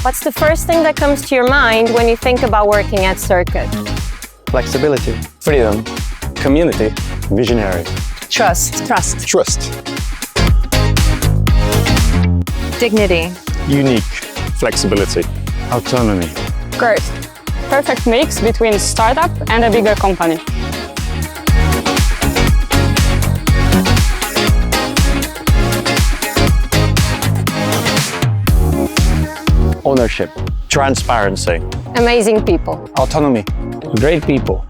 What's the first thing that comes to your mind when you think about working at Circuit? Flexibility. Freedom. Community. Visionary. Trust. Trust. Dignity. Unique. Flexibility. Autonomy. Growth. Perfect mix between a startup and a bigger company. Ownership. Transparency. Amazing people. Autonomy. Great people.